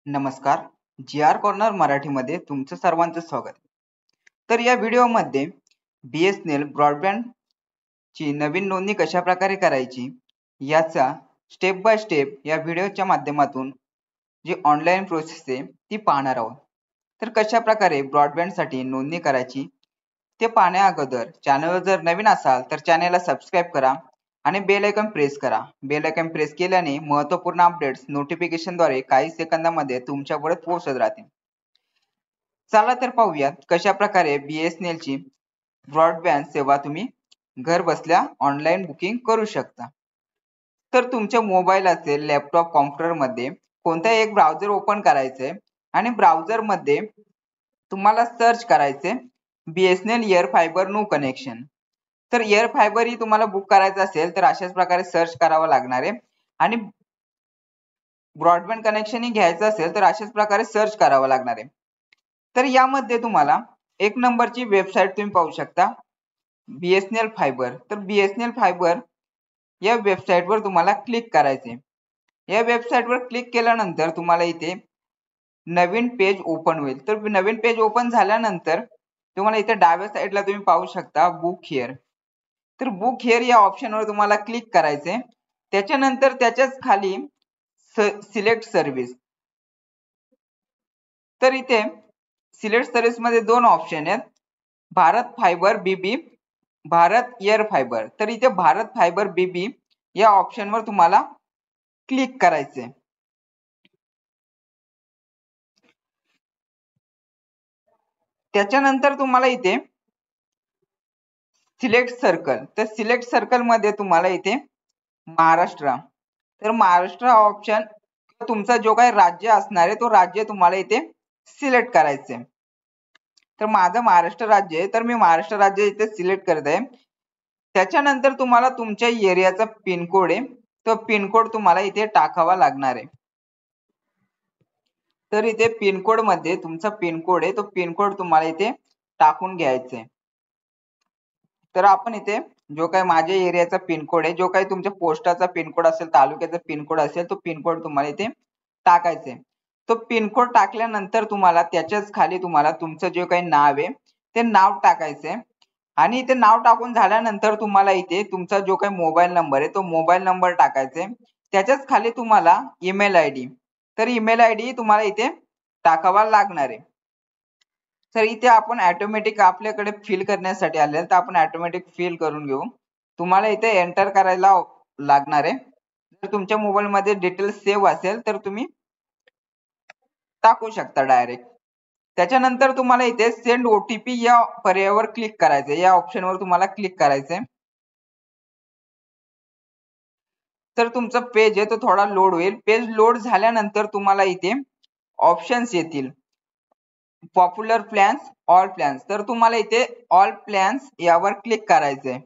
नमस्कार. जी R corner मराठीमध्ये तुमचं सर्वांचं स्वागत आहे. तर या व्हिडिओमध्ये BSNL ब्रॉडबँडची नवीन नोंदणी कशा प्रकारे करायची याचा स्टेप बाय स्टेप या व्हिडिओच्या माध्यमातून जी ऑनलाईन प्रोसेस आहे ती पाहणार आहोत. तर कशा प्रकारे ब्रॉडबँडसाठी नोंदणी करायची ते पाहण्या अगोदर चॅनलवर जर नवीन असाल तर चॅनलला सबस्क्राईब करा आणि बेल आयकॉन प्रेस करा. बेल आयकॉन प्रेस केल्याने महत्त्वपूर्ण अपडेट्स नोटिफिकेशनद्वारे काही सेकंदामध्ये तुमच्यापर्यंत पोहोचत राहतील. चला तर पाहूयात कशा प्रकारे BSNL ची ब्रॉडबँड सेवा तुम्ही घर बसल्या ऑनलाईन बुकिंग करू शकता. तर तुमच्या मोबाईल असेल, लॅपटॉप, कॉम्प्युटरमध्ये कोणताही एक ब्राउझर ओपन करायचे आणि ब्राउझरमध्ये तुम्हाला सर्च करायचे BSNL air fibre no connection. तर एअर फायबर ही तुम्हाला बुक करायचं असेल तर अशाच प्रकारे सर्च करावं लागणार आहे आणि ब्रॉडबँड कनेक्शन ही घ्यायचं असेल तर अशाच प्रकारे सर्च करावं लागणार आहे. तर यामध्ये तुम्हाला एक नंबरची वेबसाईट तुम्ही पाहू शकता BSNL फायबर. तर BSNL फायबर या वेबसाईटवर तुम्हाला क्लिक करायचे. या वेबसाईटवर क्लिक केल्यानंतर तुम्हाला इथे नवीन पेज ओपन होईल. तर नवीन पेज ओपन झाल्यानंतर तुम्हाला इथे डाव्या साईडला तुम्ही पाहू शकता बुक हिअर. तर बुक हिअर या ऑप्शनवर तुम्हाला क्लिक करायचे. त्याच्यानंतर त्याच्याच खाली सिलेक्ट सर्व्हिस. तर इथे सिलेक्ट सर्व्हिस मध्ये दोन ऑप्शन आहेत, Bharat fibre BB, Bharat air fibre. तर इथे भारत फायबर BB या ऑप्शनवर तुम्हाला क्लिक करायचे. त्याच्यानंतर तुम्हाला इथे सिलेक्ट सर्कल. तर सिलेक्ट सर्कल मध्ये तुम्हाला इथे महाराष्ट्र. तर महाराष्ट्र हा ऑप्शन तुमचा जो काही राज्य असणार आहे तो राज्य तुम्हाला इथे सिलेक्ट करायचे. तर माझं महाराष्ट्र राज्य आहे तर मी महाराष्ट्र राज्य इथे सिलेक्ट करत आहे. त्याच्यानंतर तुम्हाला तुमच्या एरियाचा पिनकोड आहे तो पिनकोड तुम्हाला इथे टाकावा लागणार आहे. तर इथे पिनकोड मध्ये तुमचा पिनकोड आहे तो पिनकोड तुम्हाला इथे टाकून घ्यायचा आहे. तर आपण इथे जो काही माझ्या एरियाचा पिनकोड आहे, जो काही तुमच्या पोस्टाचा पिनकोड असेल, तालुक्याचा पिनकोड असेल, तो पिनकोड तुम्हाला इथे टाकायचा आहे. तो पिनकोड टाकल्यानंतर तुम्हाला त्याच्याच खाली तुम्हाला तुमचं जे काही नाव आहे ते नाव टाकायचे आणि इथे नाव टाकून झाल्यानंतर तुम्हाला इथे तुमचा जो काही मोबाईल नंबर आहे तो मोबाईल नंबर टाकायचे. त्याच्याच खाली तुम्हाला ईमेल आयडी. तर ईमेल आयडी तुम्हाला इथे टाकावा लागणार आहे. तर इथे आपण ऑटोमॅटिक आपल्याकडे फिल करण्यासाठी आले तर आपण ऑटोमॅटिक फिल करून घेऊ. तुम्हाला इथे एंटर करायला लागणार आहे. जर तुमच्या मोबाईल मध्ये डिटेल्स सेव्ह असेल तर तुम्ही टाकू शकता डायरेक्ट. त्याच्यानंतर तुम्हाला इथे सेंड OTP या पर्यायावर क्लिक करायचे. या ऑप्शनवर तुम्हाला क्लिक करायचे. तर तुमचं पेज आहे तो थोडा लोड होईल. पेज लोड झाल्यानंतर तुम्हाला इथे ऑप्शन्स येतील, पॉप्युलर प्लॅन्स, ऑल प्लॅन्स. तर तुम्हाला इथे ऑल प्लॅन्स यावर क्लिक करायचे.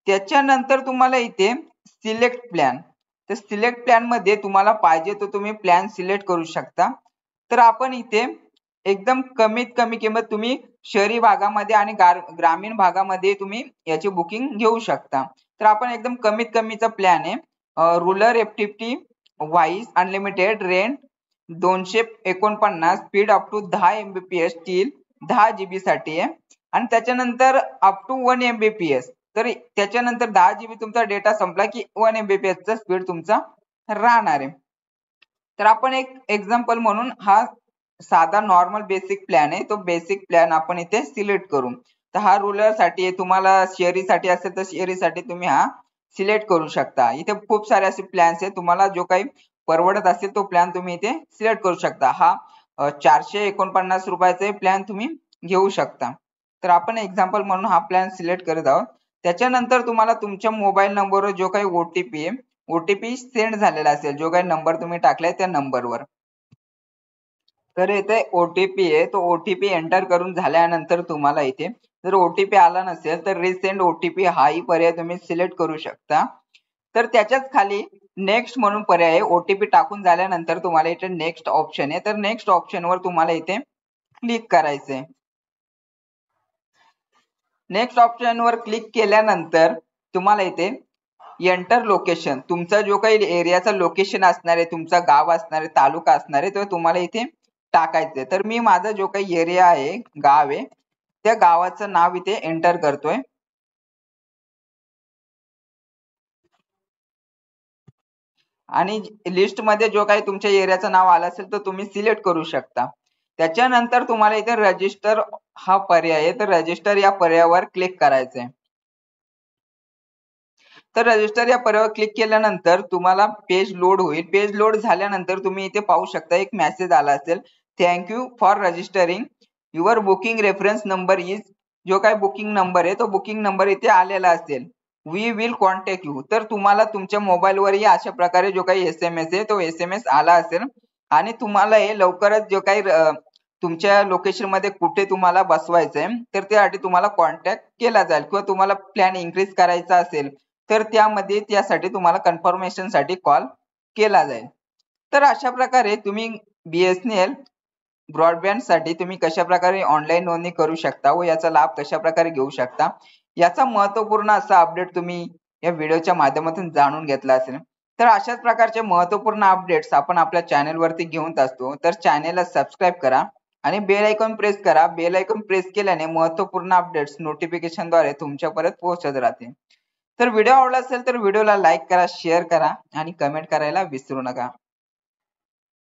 त्याच्यानंतर तुम्हाला इथे सिलेक्ट प्लॅन. तर सिलेक्ट प्लॅन मध्ये तुम्हाला पाहिजे तो तुम्ही प्लॅन सिलेक्ट करू शकता. तर आपण इथे एकदम कमीत कमी किंमत तुम्ही शहरी भागामध्ये आणि ग्रामीण भागामध्ये तुम्ही याची बुकिंग घेऊ शकता. तर आपण एकदम कमीत कमीचा प्लॅन आहे, rural FTP voice unlimited rent 249, speed up to 10 MBPS till 10 GB साठी आहे आणि त्याच्यानंतर अप टू 1 MBPS. तर त्याच्यानंतर 10 GB तुमचा डेटा संपला की 1 MBPS चा स्पीड तुमचा राहणार आहे. तर आपण एक एक्झाम्पल म्हणून हा साधा नॉर्मल बेसिक प्लॅन आहे, तो बेसिक प्लॅन आपण इथे सिलेक्ट करू. तर हा रुरल साठी आहे, तुम्हाला शहरीसाठी असेल तर शहरीसाठी तुम्ही हा सिलेक्ट करू शकता. इथे खूप सारे असे प्लॅन्स आहेत, तुम्हाला जो काही परवडत असेल तो प्लॅन तुम्ही इथे सिलेक्ट करू शकता. हा 449 रुपयाचा प्लॅन तुम्ही घेऊ शकता. तर आपण एक्झाम्पल म्हणून हा प्लॅन सिलेक्ट करत आहोत. त्याच्यानंतर तुम्हाला तुमच्या मोबाईल नंबरवर जो काही OTP आहे, OTP सेंड झालेला असेल, जो काही नंबर तुम्ही टाकलाय त्या नंबरवर. तर इथे OTP आहे, तो OTP एंटर करून झाल्यानंतर तुम्हाला इथे जर OTP आला नसेल तर रिसेंड OTP हाही पर्याय तुम्ही सिलेक्ट करू शकता. तर त्याच्याच खाली नेक्स्ट म्हणून पर्याय आहे. OTP टाकून झाल्यानंतर तुम्हाला इथे नेक्स्ट ऑप्शन आहे, तर नेक्स्ट ऑप्शनवर तुम्हाला इथे क्लिक करायचंय. नेक्स्ट ऑप्शनवर क्लिक केल्यानंतर तुम्हाला इथे एंटर लोकेशन, तुमचा जो काही एरियाचा लोकेशन असणार आहे, तुमचा गाव असणार आहे, तालुका असणार आहे, तो तुम्हाला इथे टाकायचं आहे. तर मी माझा जो काही एरिया आहे, गाव आहे, त्या गावाचं नाव इथे एंटर करतोय. आणि लिस्ट मध्ये जो काही तुमच्या एरियाचं नाव आलं असेल तर तुम्ही सिलेक्ट करू शकता. त्याच्यानंतर तुम्हाला इथे रजिस्टर हा पर्याय आहे, तर रजिस्टर या पर्यायावर क्लिक करायचं आहे. तर रजिस्टर या पर्यायावर क्लिक केल्यानंतर तुम्हाला पेज लोड होईल. पेज लोड झाल्यानंतर तुम्ही इथे पाहू शकता एक मेसेज आला असेल, thank you for registering, your booking reference number is, जो काही बुकिंग नंबर आहे तो बुकिंग नंबर इथे आलेला असेल. वी विल कॉन्टॅक्ट यू, तर तुम्हाला तुमच्या मोबाईलवरही अशा प्रकारे जो काही SMS आहे तो SMS आला असेल आणि तुम्हाला हे लवकरच जो काही तुमच्या लोकेशन मध्ये कुठे तुम्हाला बसवायचंय तर त्यासाठी तुम्हाला कॉन्टॅक्ट केला जाईल. किंवा तुम्हाला प्लॅन इन्क्रीज करायचा असेल तर त्यामध्ये त्यासाठी तुम्हाला कन्फर्मेशन साठी कॉल केला जाईल. तर अशा प्रकारे तुम्ही BSNL ब्रॉडबँड साठी तुम्ही कशा प्रकारे ऑनलाईन नोंदणी करू शकता व याचा लाभ कशा प्रकारे घेऊ शकता याचा महत्वपूर्ण असा अपडेट तुम्ही या व्हिडिओच्या माध्यमातून जाणून घेतला असेल. तर अशाच प्रकारचे महत्वपूर्ण अपडेट्स आपण आपल्या चॅनल वरती घेऊन असतो. तर चॅनलला सबस्क्राईब करा आणि बेल आयकॉन प्रेस करा. बेल आयकॉन प्रेस केल्याने महत्वपूर्ण अपडेट्स नोटिफिकेशन द्वारे तुमच्यापर्यंत पोहोचत राहतील. तर व्हिडिओ आवडला असेल तर व्हिडिओला लाईक करा, शेअर करा आणि कमेंट करायला विसरू नका.